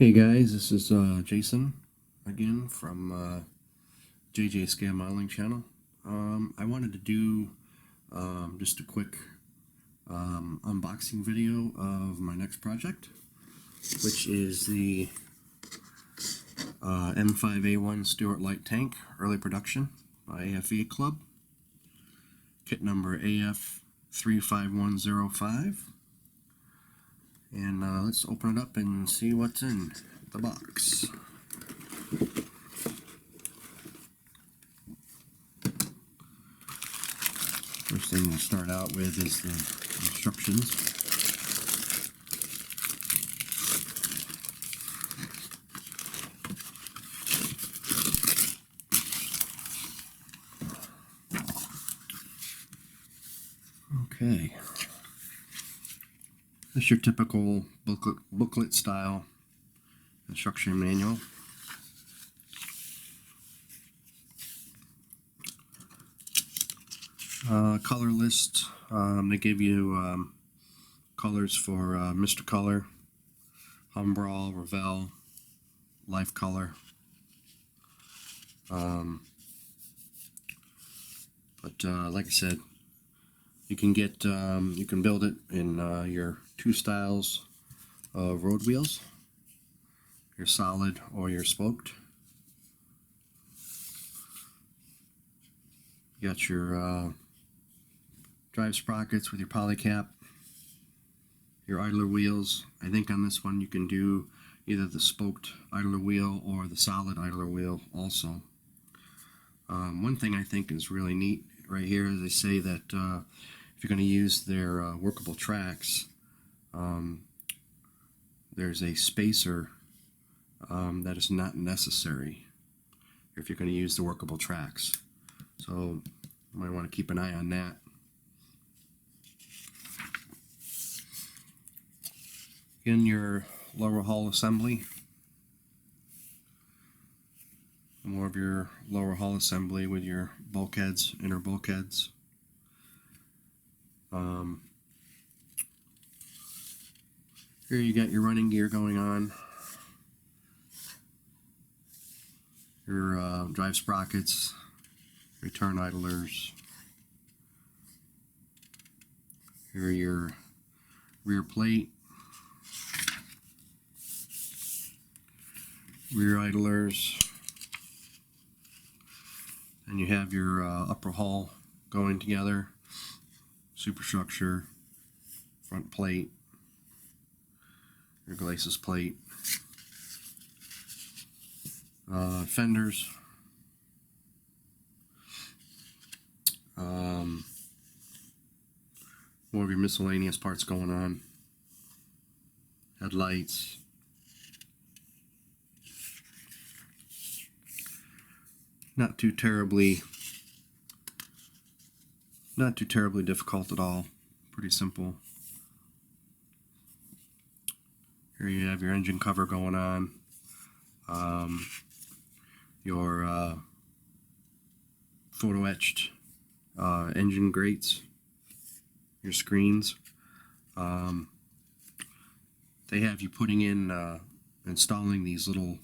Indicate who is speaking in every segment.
Speaker 1: Hey guys, this is Jason again from JJ Scale Modeling Channel. I wanted to do just a quick unboxing video of my next project, which is the M5A1 Stuart light tank early production by AFE Club, kit number AF35105. And let's open it up and see what's in the box. First thing we'll start out with is the instructions. Okay. This is your typical booklet style instruction manual. Color list. They give you colors for Mr. Color, Humbrol, Revell, Life Color. Like I said, you can get you can build it in your two styles of road wheels, your solid or your spoked. You got your drive sprockets with your polycap, your idler wheels. I think on this one you can do either the spoked idler wheel or the solid idler wheel also. One thing I think is really neat right here is they say that if you're going to use their workable tracks, there's a spacer that is not necessary if you're going to use the workable tracks. So you might want to keep an eye on that. In your lower hull assembly, more of your lower hull assembly with your bulkheads, inner bulkheads. Here you got your running gear going on, your drive sprockets, return idlers. Here are your rear plate, rear idlers, and you have your upper hull going together, superstructure, front plate, your glacis plate, fenders, more of your miscellaneous parts going on, headlights, not too terribly difficult at all, pretty simple. Here you have your engine cover going on, your photo etched engine grates, your screens. They have you putting in installing these little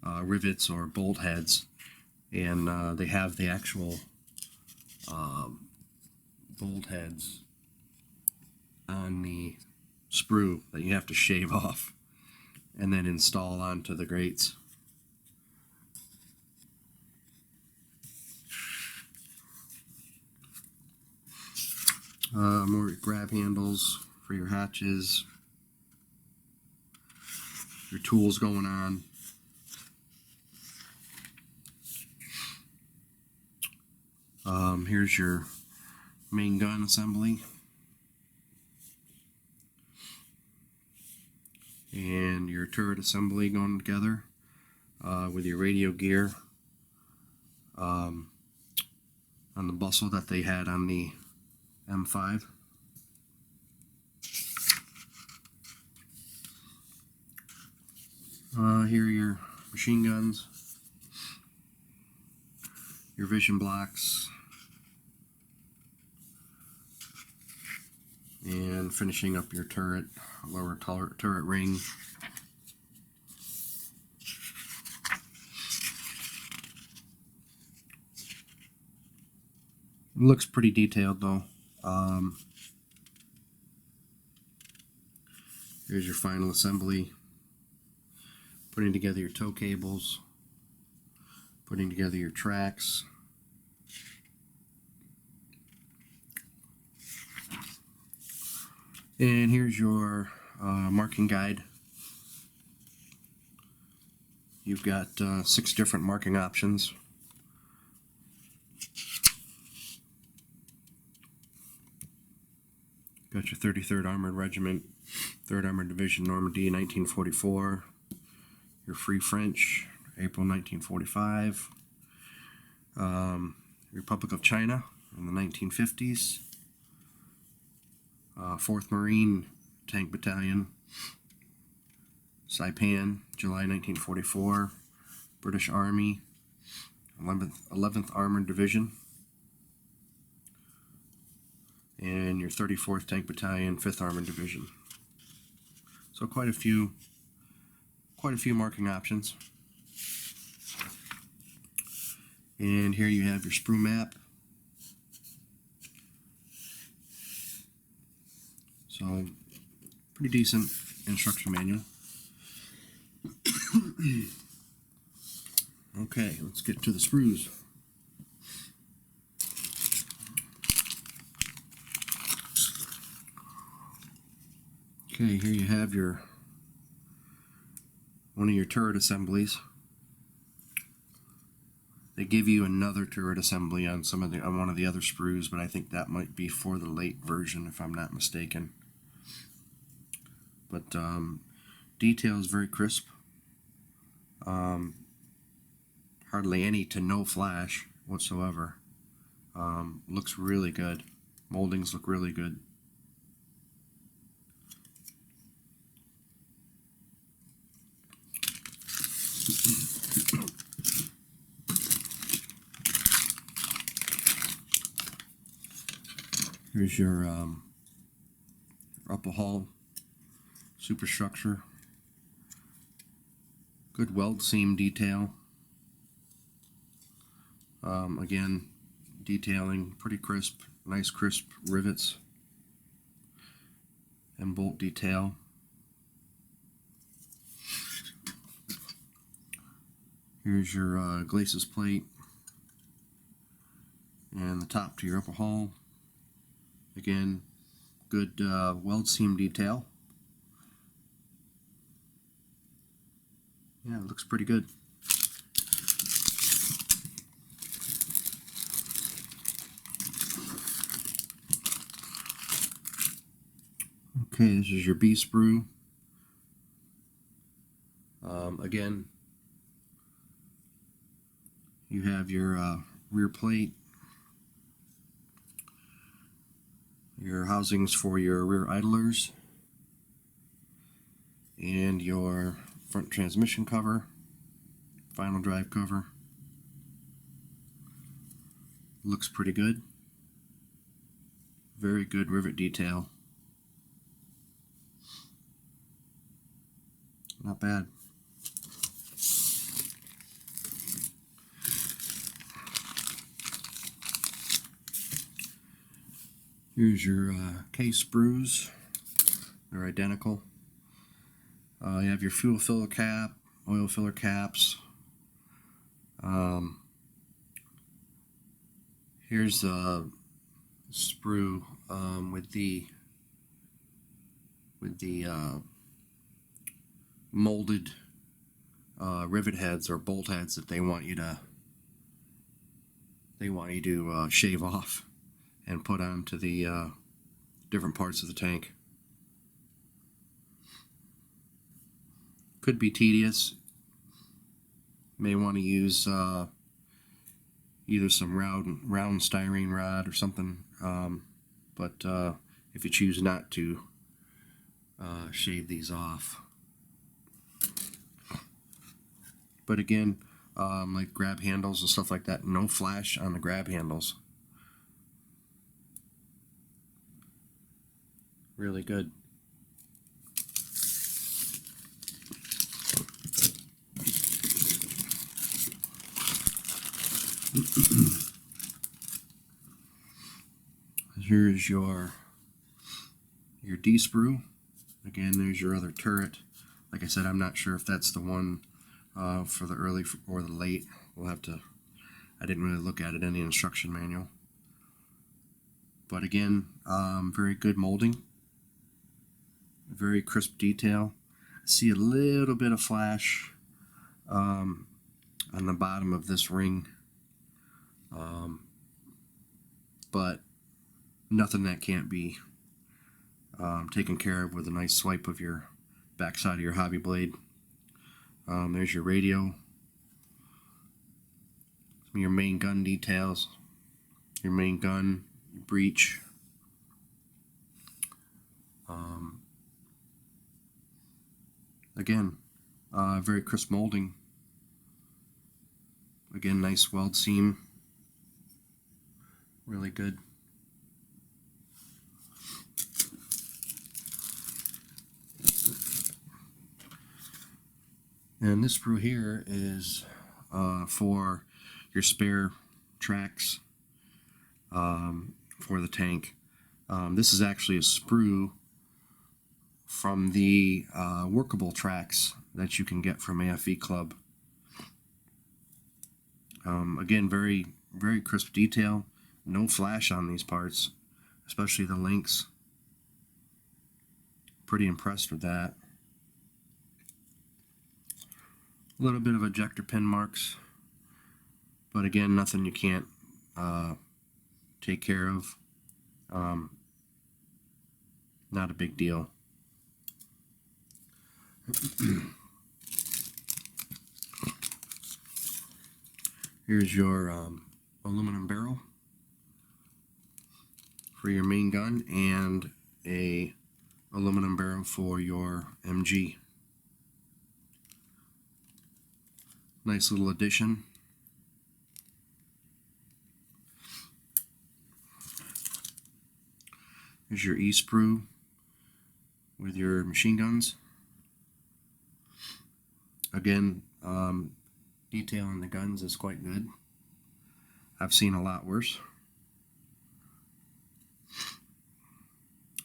Speaker 1: rivets or bolt heads, and they have the actual bolt heads on the sprue that you have to shave off and then install onto the grates. More grab handles for your hatches, your tools going on. Here's your main gun assembly and your turret assembly going together with your radio gear on the bustle that they had on the M5. Here are your machine guns, your vision blocks, and finishing up your turret, lower turret ring. It looks pretty detailed though. Here's your final assembly. Putting together your tow cables, putting together your tracks. And here's your marking guide. You've got 6 different marking options. Got your 33rd Armored Regiment, 3rd Armored Division, Normandy, 1944. Your Free French, April 1945. Republic of China in the 1950s. 4th Marine Tank Battalion, Saipan, July 1944. British Army, 11th Armored Division. And your 34th Tank Battalion, 5th Armored Division. So quite a few marking options. And here you have your sprue map. So pretty decent instruction manual. Okay, let's get to the sprues. Okay, here you have one of your turret assemblies. They give you another turret assembly on one of the other sprues, but I think that might be for the late version if I'm not mistaken. But detail is very crisp. Hardly any to no flash whatsoever. Looks really good. Moldings look really good. Here's your upper hull superstructure. Good weld seam detail. Again, detailing pretty crisp, nice crisp rivets and bolt detail. Here's your glacis plate and the top to your upper hull. Again, good weld seam detail. Yeah, it looks pretty good. Okay, this is your B sprue. Again, you have your rear plate, your housings for your rear idlers, and your front transmission cover, final drive cover. Looks pretty good. Very good rivet detail. Not bad. Here's your case sprues. They're identical. You have your fuel filler cap, oil filler caps. Here's the sprue with the molded rivet heads or bolt heads that they want you to shave off and put onto the different parts of the tank. Could be tedious. May want to use either some round styrene rod or something, but if you choose not to shave these off. But again, like grab handles and stuff like that, no flash on the grab handles. Really good. Here's your D-sprue. Again, there's your other turret. Like I said, I'm not sure if that's the one for the early or the late. We'll have to, I didn't really look at it in the instruction manual. But again, very good molding. Very crisp detail. I see a little bit of flash on the bottom of this ring. But nothing that can't be taken care of with a nice swipe of your backside of your hobby blade. There's your radio, some of your main gun details, your main gun, your breech. Again, very crisp molding. Again, nice weld seam. Really good. And this sprue here is for your spare tracks for the tank. This is actually a sprue from the workable tracks that you can get from AFE Club. Again, very crisp detail. No flash on these parts, especially the links. Pretty impressed with that. A little bit of ejector pin marks, but again, nothing you can't take care of. Not a big deal. Here's your aluminum barrel for your main gun and a aluminum barrel for your MG. Nice little addition. Here's your E-sprue with your machine guns. Again, detail on the guns is quite good. I've seen a lot worse.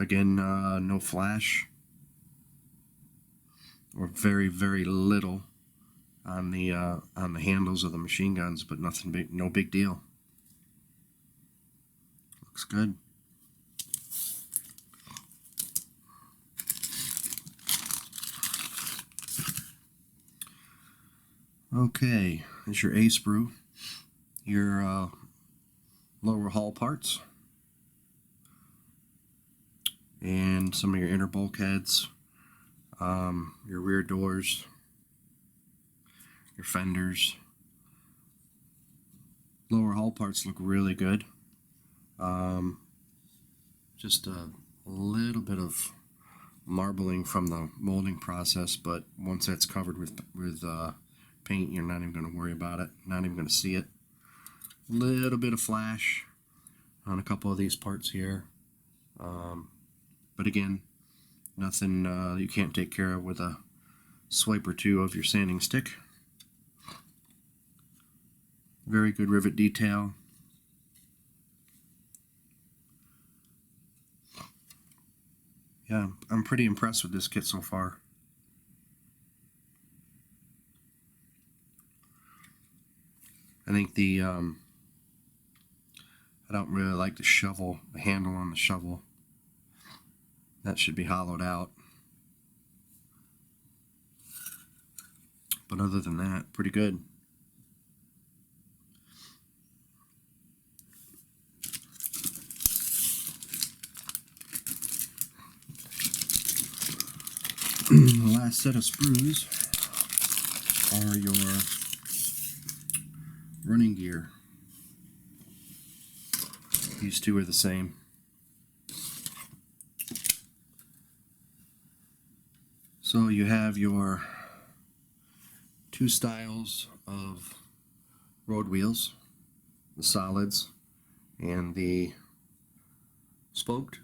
Speaker 1: Again, no flash, or very little on the handles of the machine guns, but nothing big, no big deal. Looks good. Okay, there's your A sprue, your lower hull parts, and some of your inner bulkheads, your rear doors, your fenders. Lower hull parts look really good. Just a little bit of marbling from the molding process, but once that's covered with paint, you're not even going to worry about it, not even going to see it. A little bit of flash on a couple of these parts here, but again, nothing you can't take care of with a swipe or two of your sanding stick. Very good rivet detail. Yeah, I'm pretty impressed with this kit so far. I think the I don't really like the shovel, the handle on the shovel. That should be hollowed out. But other than that, pretty good. The last set of sprues are your running gear. These two are the same. So you have your two styles of road wheels, the solids and the spoked.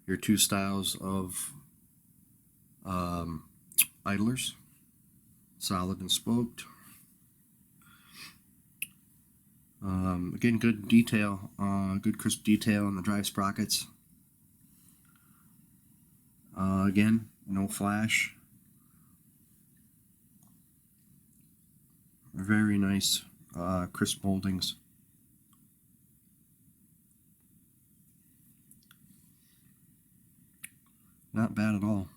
Speaker 1: Your two styles of idlers, solid and spoked. Again, good detail, good crisp detail on the drive sprockets. Again, no flash. Very nice, crisp moldings. Not bad at all.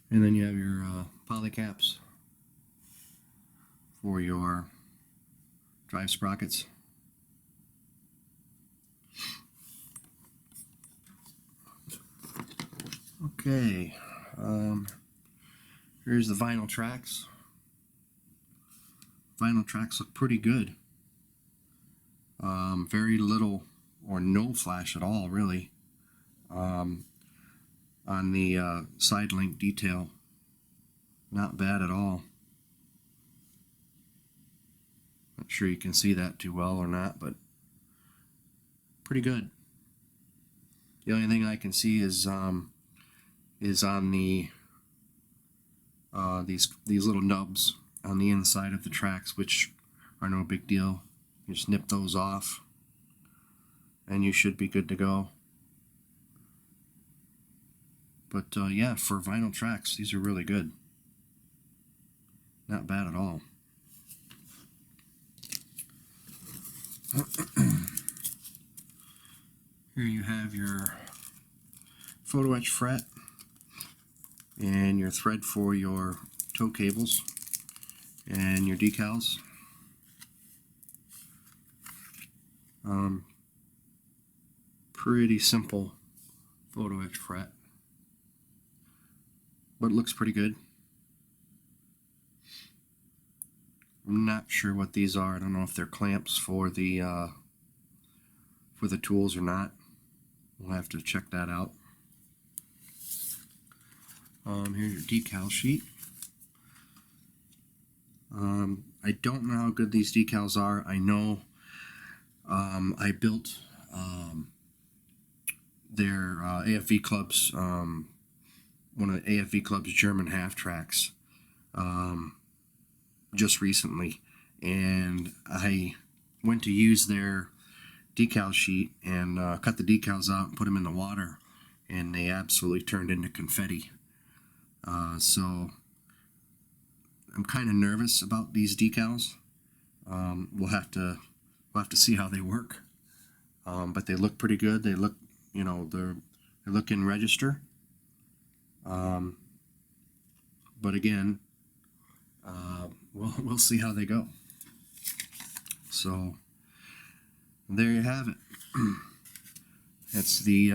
Speaker 1: And then you have your poly caps for your drive sprockets. Okay, here's the vinyl tracks. Vinyl tracks look pretty good. Very little or no flash at all, really, on the side link detail. Not bad at all. Not sure you can see that too well or not, but pretty good. The only thing I can see is on the these little nubs on the inside of the tracks, which are no big deal. You just nip those off and you should be good to go. But yeah, for vinyl tracks, these are really good. Not bad at all. Here you have your photo etch fret and your thread for your tow cables and your decals. Pretty simple photo etch fret, but it looks pretty good. I'm not sure what these are. I don't know if they're clamps for the tools or not. We'll have to check that out. Here's your decal sheet. I don't know how good these decals are. I know I built their AFV Club's, one of the AFV Club's German half tracks just recently, and I went to use their decal sheet and cut the decals out and put them in the water, and they absolutely turned into confetti. So I'm kind of nervous about these decals. We'll have to see how they work. But they look pretty good. They look, you know, they look in register. But again, we'll see how they go. So there you have it. It's the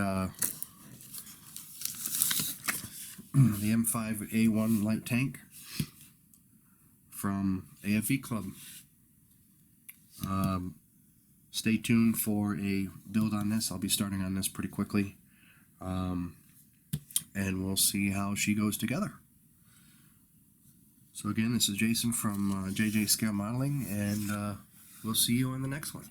Speaker 1: M5A1 light tank from AFV Club. Stay tuned for a build on this. I'll be starting on this pretty quickly, and we'll see how she goes together. So again, this is Jason from JJ Scale Modeling, and we'll see you on the next one.